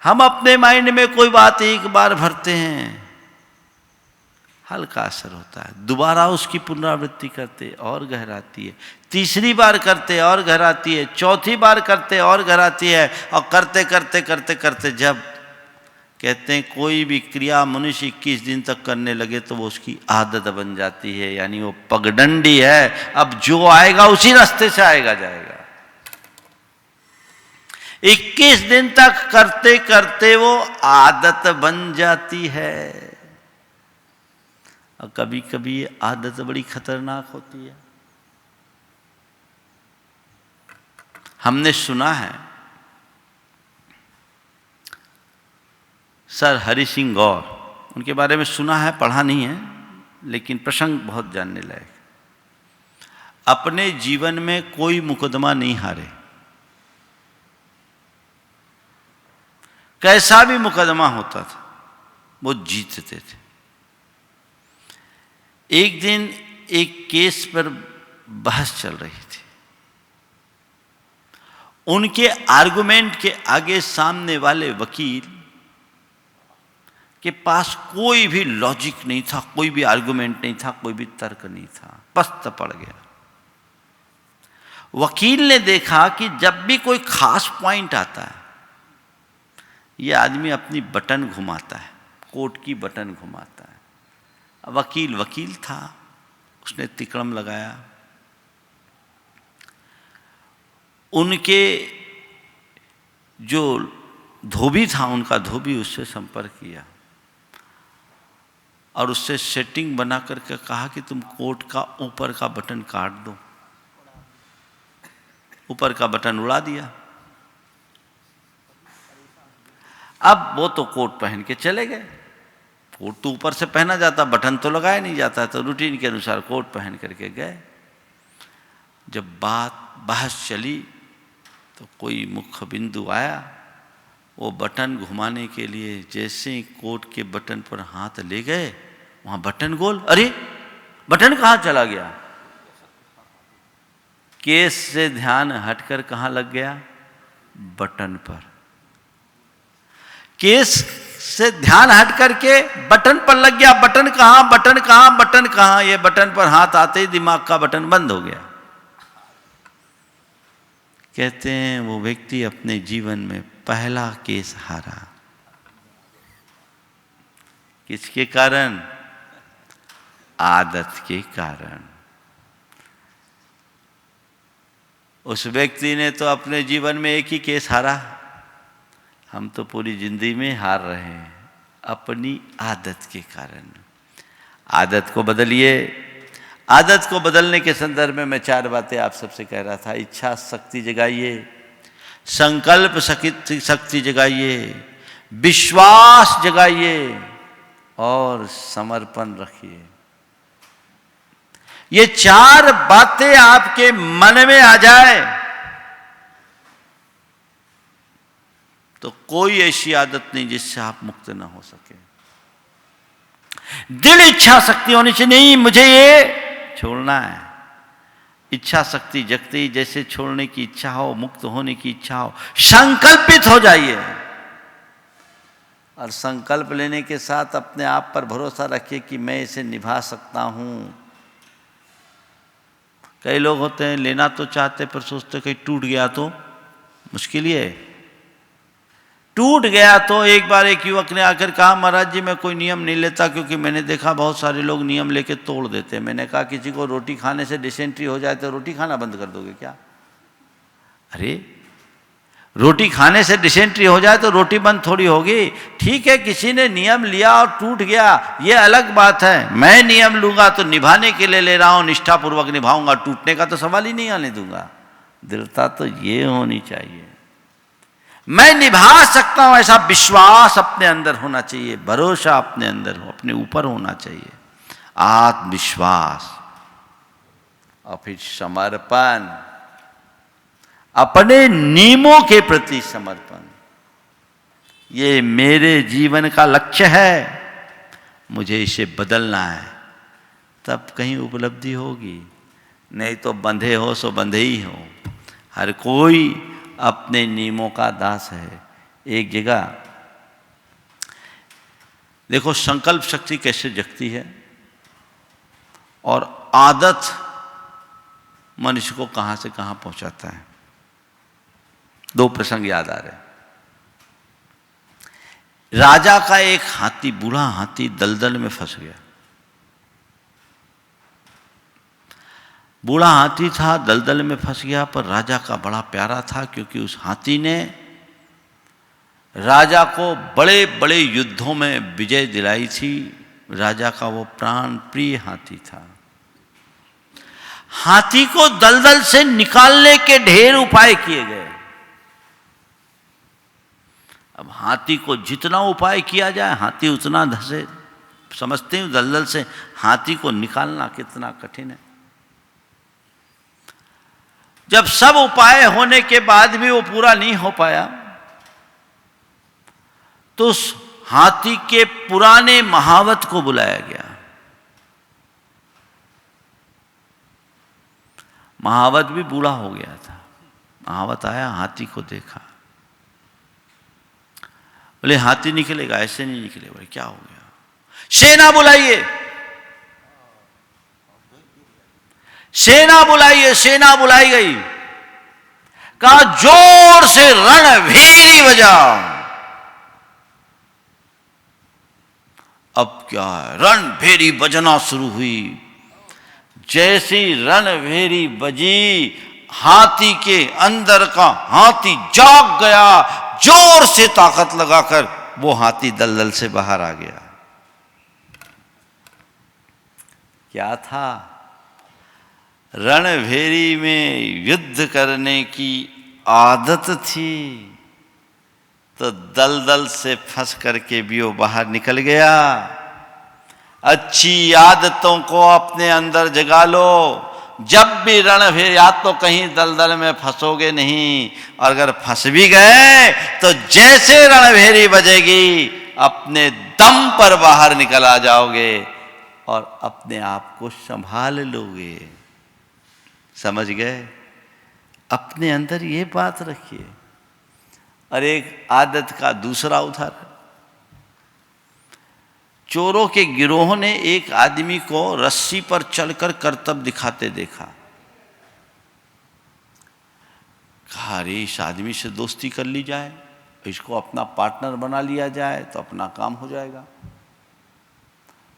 हम अपने माइंड में कोई बात एक बार भरते हैं, हल्का असर होता है, दोबारा उसकी पुनरावृत्ति करते और गहराती है, तीसरी बार करते और गहराती है, चौथी बार करते और गहराती है, और करते करते करते करते जब कहते हैं कोई भी क्रिया मनुष्य 21 दिन तक करने लगे तो वो उसकी आदत बन जाती है, यानी वो पगडंडी है। अब जो आएगा उसी रास्ते से आएगा जाएगा। 21 दिन तक करते करते वो आदत बन जाती है। और कभी कभी ये आदत बड़ी खतरनाक होती है। हमने सुना है सर हरि सिंह गौर, उनके बारे में सुना है, पढ़ा नहीं है, लेकिन प्रसंग बहुत जानने लायक। अपने जीवन में कोई मुकदमा नहीं हारे, कैसा भी मुकदमा होता था वो जीतते थे। एक दिन एक केस पर बहस चल रही थी, उनके आर्गुमेंट के आगे सामने वाले वकील के पास कोई भी लॉजिक नहीं था, कोई भी आर्गुमेंट नहीं था, कोई भी तर्क नहीं था, पस्त पड़ गया। वकील ने देखा कि जब भी कोई खास पॉइंट आता है, यह आदमी अपनी बटन घुमाता है, कोट की बटन घुमाता है। वकील था, उसने तिकड़म लगाया, उनके जो धोबी था, उनका धोबी उससे संपर्क किया और उससे सेटिंग बना करके कहा कि तुम कोट का ऊपर का बटन काट दो। ऊपर का बटन उड़ा दिया। अब वो तो कोट पहन के चले गए। कोट तो ऊपर से पहना जाता, बटन तो लगाया नहीं जाता, तो रूटीन के अनुसार कोट पहन करके गए। जब बहस चली तो कोई मुख्य बिंदु आया, वो बटन घुमाने के लिए जैसे ही कोट के बटन पर हाथ ले गए, वहां बटन गोल, अरे बटन कहाँ चला गया? केस से ध्यान हटकर कहाँ लग गया? बटन पर। केस से ध्यान हट करके बटन पर लग गया। बटन कहाँ, बटन कहाँ, बटन कहाँ? ये बटन पर हाथ आते ही दिमाग का बटन बंद हो गया। कहते हैं वो व्यक्ति अपने जीवन में पहला केस हारा। किसके कारण? आदत के कारण। उस व्यक्ति ने तो अपने जीवन में एक ही केस हारा, हम तो पूरी जिंदगी में हार रहे हैं अपनी आदत के कारण। आदत को बदलिए। आदत को बदलने के संदर्भ में मैं 4 बातें आप सबसे कह रहा था। इच्छा शक्ति जगाइए, संकल्प शक्ति जगाइए, विश्वास जगाइए और समर्पण रखिए। ये 4 बातें आपके मन में आ जाए तो कोई ऐसी आदत नहीं जिससे आप मुक्त ना हो सके। दिल इच्छा शक्ति होनी चाहिए, नहीं मुझे ये छोड़ना है। इच्छा शक्ति जगते ही जैसे छोड़ने की इच्छा हो, मुक्त होने की इच्छा हो, संकल्पित हो जाइए। और संकल्प लेने के साथ अपने आप पर भरोसा रखिए कि मैं इसे निभा सकता हूं। कई लोग होते हैं लेना तो चाहते पर सोचते कहीं टूट गया तो मुश्किल ही है। टूट गया तो एक बार एक युवक ने आकर कहा, महाराज जी मैं कोई नियम नहीं लेता, क्योंकि मैंने देखा बहुत सारे लोग नियम लेके तोड़ देते हैं। मैंने कहा किसी को रोटी खाने से डिसेंट्री हो जाए तो रोटी खाना बंद कर दोगे क्या? अरे रोटी खाने से डिसेंट्री हो जाए तो रोटी बंद थोड़ी होगी। ठीक है, किसी ने नियम लिया और टूट गया, ये अलग बात है। मैं नियम लूंगा तो निभाने के लिए ले रहा हूं, निष्ठापूर्वक निभाऊंगा, टूटने का तो सवाल ही नहीं आने दूंगा। दृढ़ता तो ये होनी चाहिए, मैं निभा सकता हूं, ऐसा विश्वास अपने अंदर होना चाहिए, भरोसा अपने अंदर हो, अपने ऊपर होना चाहिए, आत्मविश्वास। और फिर समर्पण, अपने नियमों के प्रति समर्पण। ये मेरे जीवन का लक्ष्य है, मुझे इसे बदलना है, तब कहीं उपलब्धि होगी। नहीं तो बंधे हो सो बंधे ही हो। हर कोई अपने नियमों का दास है। एक जगह देखो संकल्प शक्ति कैसे जगती है और आदत मनुष्य को कहां से कहां पहुंचाता है। दो प्रसंग याद आ रहे। राजा का एक हाथी, बूढ़ा हाथी दलदल में फंस गया। बूढ़ा हाथी था, दलदल में फंस गया, पर राजा का बड़ा प्यारा था, क्योंकि उस हाथी ने राजा को बड़े बड़े युद्धों में विजय दिलाई थी। राजा का वो प्राण प्रिय हाथी था। हाथी को दलदल से निकालने के ढेर उपाय किए गए। अब हाथी को जितना उपाय किया जाए हाथी उतना धंसे। समझते हैं दलदल से हाथी को निकालना कितना कठिन है। जब सब उपाय होने के बाद भी वो पूरा नहीं हो पाया, तो उस हाथी के पुराने महावत को बुलाया गया। महावत भी बूढ़ा हो गया था। महावत आया, हाथी को देखा, बोले हाथी निकलेगा, ऐसे नहीं निकलेगा। बोले क्या हो गया? सेना बुलाइए, सेना बुलाइए। सेना बुलाई गई। कहा जोर से रणभेरी बजाओ। अब क्या है, रणभेरी बजना शुरू हुई। जैसी रणभेरी बजी, हाथी के अंदर का हाथी जाग गया। जोर से ताकत लगाकर वो हाथी दलदल से बाहर आ गया। क्या था? रणभेरी में युद्ध करने की आदत थी, तो दलदल से फंस करके भी वो बाहर निकल गया। अच्छी आदतों को अपने अंदर जगा लो। जब भी रणभेरी, या तो कहीं दलदल में फंसोगे नहीं, और अगर फंस भी गए तो जैसे रणभेरी बजेगी अपने दम पर बाहर निकल आ जाओगे और अपने आप को संभाल लोगे। समझ गए? अपने अंदर ये बात रखिए। और एक आदत का दूसरा उदाहरण, चोरों के गिरोह ने एक आदमी को रस्सी पर चलकर करतब दिखाते देखा। कहा अरे इस आदमी से दोस्ती कर ली जाए, इसको अपना पार्टनर बना लिया जाए तो अपना काम हो जाएगा।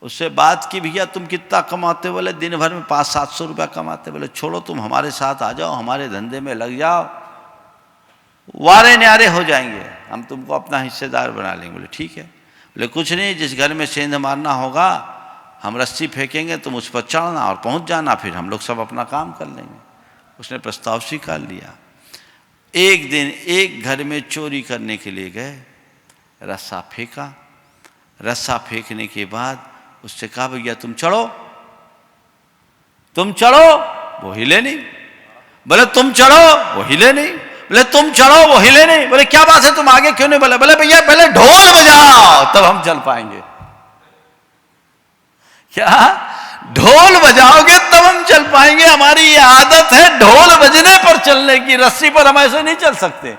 उससे बात की, भैया तुम कितना कमाते? बोले दिन भर में 500-700 रुपया कमाते। बोले छोड़ो, तुम हमारे साथ आ जाओ, हमारे धंधे में लग जाओ, वारे न्यारे हो जाएंगे, हम तुमको अपना हिस्सेदार बना लेंगे। बोले ठीक है। बोले कुछ नहीं, जिस घर में सेंध मारना होगा हम रस्सी फेंकेंगे, तुम उस पर चढ़ना और पहुंच जाना, फिर हम लोग सब अपना काम कर लेंगे। उसने प्रस्ताव स्वीकार लिया। एक दिन एक घर में चोरी करने के लिए गए, रस्सा फेंका। रस्सा फेंकने के बाद उससे कहा भैया तुम चढ़ो, तुम चढ़ो। वो हिले नहीं। बोले तुम चढ़ो, वो हिले नहीं। बोले तुम चढ़ो, वो हिले नहीं। बोले क्या बात है, तुम आगे क्यों नहीं? बोले बोले भैया पहले ढोल बजाओ तब हम चल पाएंगे। क्या? ढोल बजाओगे तब हम चल पाएंगे? हमारी ये आदत है ढोल बजने पर चलने की, रस्सी पर हम ऐसे नहीं चल सकते।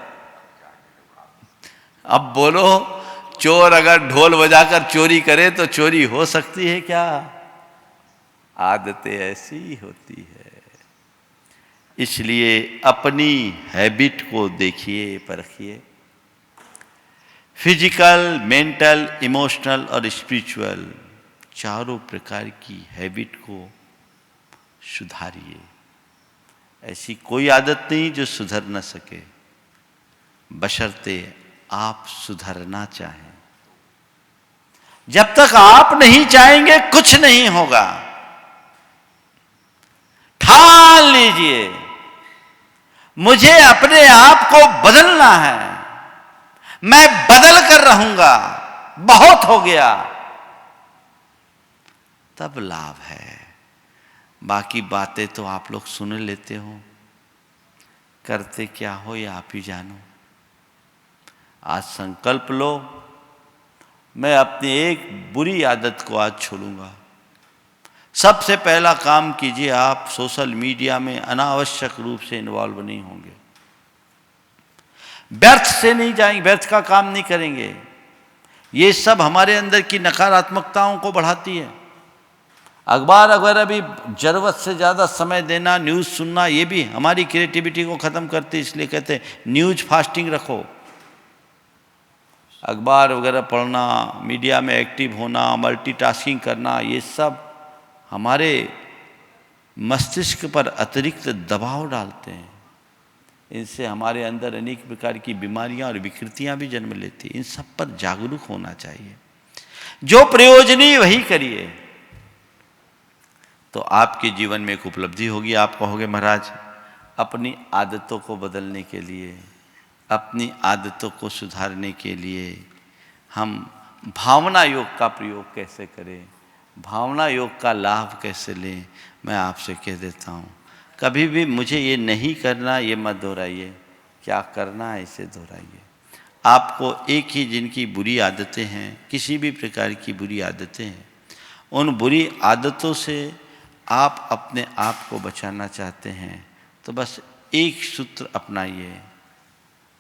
अब बोलो, चोर अगर ढोल बजाकर चोरी करे तो चोरी हो सकती है क्या? आदतें ऐसी ही होती है। इसलिए अपनी हैबिट को देखिए, परखिए। फिजिकल, मेंटल, इमोशनल और स्पिरिचुअल, चारों प्रकार की हैबिट को सुधारिए। ऐसी कोई आदत नहीं जो सुधर न सके, बशर्ते आप सुधरना चाहें। जब तक आप नहीं चाहेंगे कुछ नहीं होगा। ठान लीजिए मुझे अपने आप को बदलना है, मैं बदल कर रहूंगा, बहुत हो गया, तब लाभ है। बाकी बातें तो आप लोग सुन लेते हो, करते क्या हो ये आप ही जानो। आज संकल्प लो मैं अपनी एक बुरी आदत को आज छोड़ूंगा। सबसे पहला काम कीजिए, आप सोशल मीडिया में अनावश्यक रूप से इन्वॉल्व नहीं होंगे, व्यर्थ से नहीं जाएंगे, व्यर्थ का काम नहीं करेंगे। ये सब हमारे अंदर की नकारात्मकताओं को बढ़ाती है। अखबार वगैरह भी जरूरत से ज़्यादा समय देना, न्यूज़ सुनना, ये भी हमारी क्रिएटिविटी को ख़त्म करती है। इसलिए कहते हैं न्यूज़ फास्टिंग रखो। अखबार वगैरह पढ़ना, मीडिया में एक्टिव होना, मल्टीटास्किंग करना, ये सब हमारे मस्तिष्क पर अतिरिक्त दबाव डालते हैं। इनसे हमारे अंदर अनेक प्रकार की बीमारियां और विकृतियां भी जन्म लेती हैं। इन सब पर जागरूक होना चाहिए। जो प्रयोजनीय वही करिए, तो आपके जीवन में एक उपलब्धि होगी। आप कहोगे महाराज अपनी आदतों को बदलने के लिए, अपनी आदतों को सुधारने के लिए हम भावना योग का प्रयोग कैसे करें, भावना योग का लाभ कैसे लें। मैं आपसे कह देता हूँ, कभी भी मुझे ये नहीं करना ये मत दोहराइए, क्या करना है इसे दोहराइए। आपको एक ही जिनकी बुरी आदतें हैं, किसी भी प्रकार की बुरी आदतें हैं, उन बुरी आदतों से आप अपने आप को बचाना चाहते हैं तो बस एक सूत्र अपनाइए,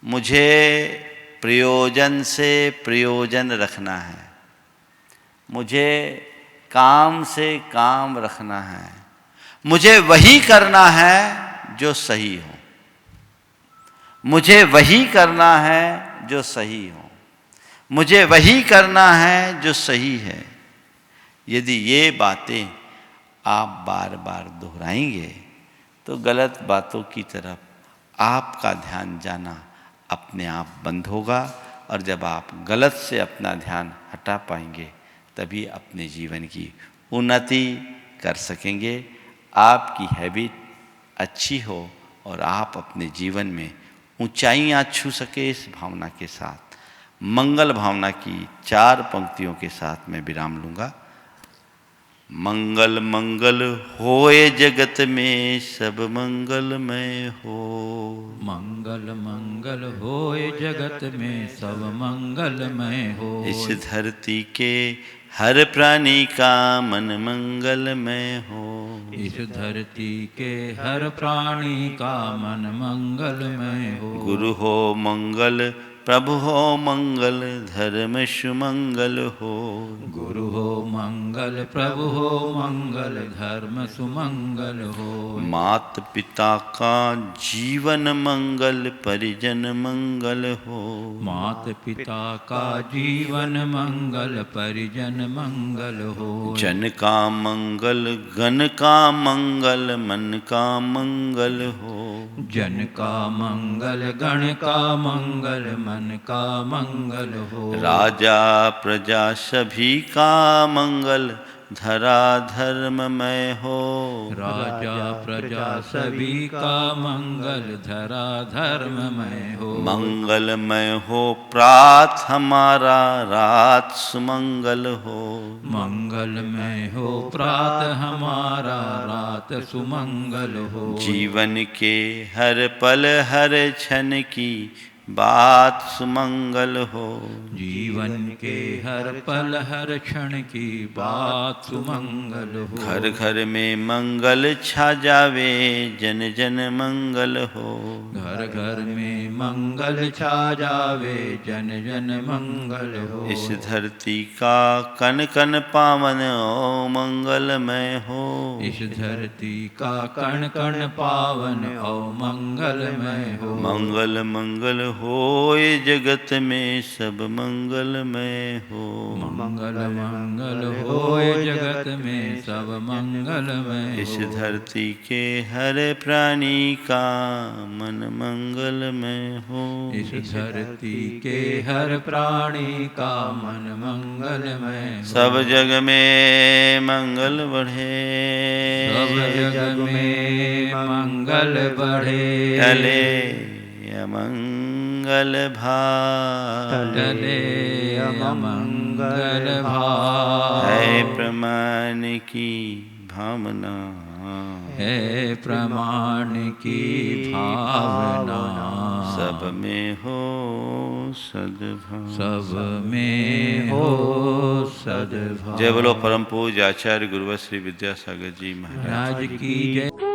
मुझे प्रयोजन से प्रयोजन रखना है, मुझे काम से काम रखना है, मुझे वही करना है जो सही हो, मुझे वही करना है जो सही हो, मुझे वही करना है जो सही है। यदि ये बातें आप बार बार दोहराएंगे तो गलत बातों की तरफ आपका ध्यान जाना अपने आप बंद होगा, और जब आप गलत से अपना ध्यान हटा पाएंगे तभी अपने जीवन की उन्नति कर सकेंगे। आपकी हैबिट अच्छी हो और आप अपने जीवन में ऊंचाइयां छू सके। इस भावना के साथ, मंगल भावना की 4 पंक्तियों के साथ मैं विराम लूँगा। मंगल मंगल होए जगत में सब मंगलमय हो, मंगल मंगल होए जगत में सब मंगलमय हो। इस धरती के हर प्राणी का मन मंगलमय हो, इस धरती के हर प्राणी का मन मंगलमय हो। गुरु हो मंगल प्रभु हो मंगल धर्म सुमंगल हो, गुरु हो मंगल प्रभु हो मंगल धर्म सुमंगल हो। मात पिता का जीवन मंगल परिजन मंगल हो, मात पिता का जीवन मंगल परिजन मंगल हो। जन का मंगल गण का मंगल मन का मंगल हो, जन का मंगल गण का मंगल मन का मंगल हो। राजा प्रजा सभी का मंगल धरा धर्ममय हो, राजा प्रजा सभी का मंगल धरा धर्ममय हो। मंगलमय हो प्रात हमारा रात सुमंगल हो, मंगलमय हो प्रात हमारा रात सुमंगल हो। जीवन के हर पल हर क्षण की बात सुमंगल हो, जीवन के हर पल हर क्षण की बात सुमंगल हो। घर घर में मंगल छा जावे जन जन मंगल हो, घर घर में मंगल छा जावे जन जन मंगल हो। इस धरती का कन कन पावन ओ मंगलमय हो, इस धरती का कण कण पावन ओ मंगलमय हो। मंगल मंगल होए जगत में सब मंगलमय हो, मंगल मंगल होए जगत में सब मंगलमय हो। इस धरती के हर प्राणी का मन मंगलमय हो, इस धरती के हर प्राणी का मन मंगलमय हो। सब जग में मंगल बढ़े, सब जग में मंगल बढ़े, टले अमंगल भाव, टले अमंगल भाव। है प्रमाण की भावना, है प्रमाण की भावना। सब में हो सद्भाव, सब में हो सद्भाव। जय बोलो परम पूज्य आचार्य गुरुवर श्री विद्यासागर जी महाराज राज की जय।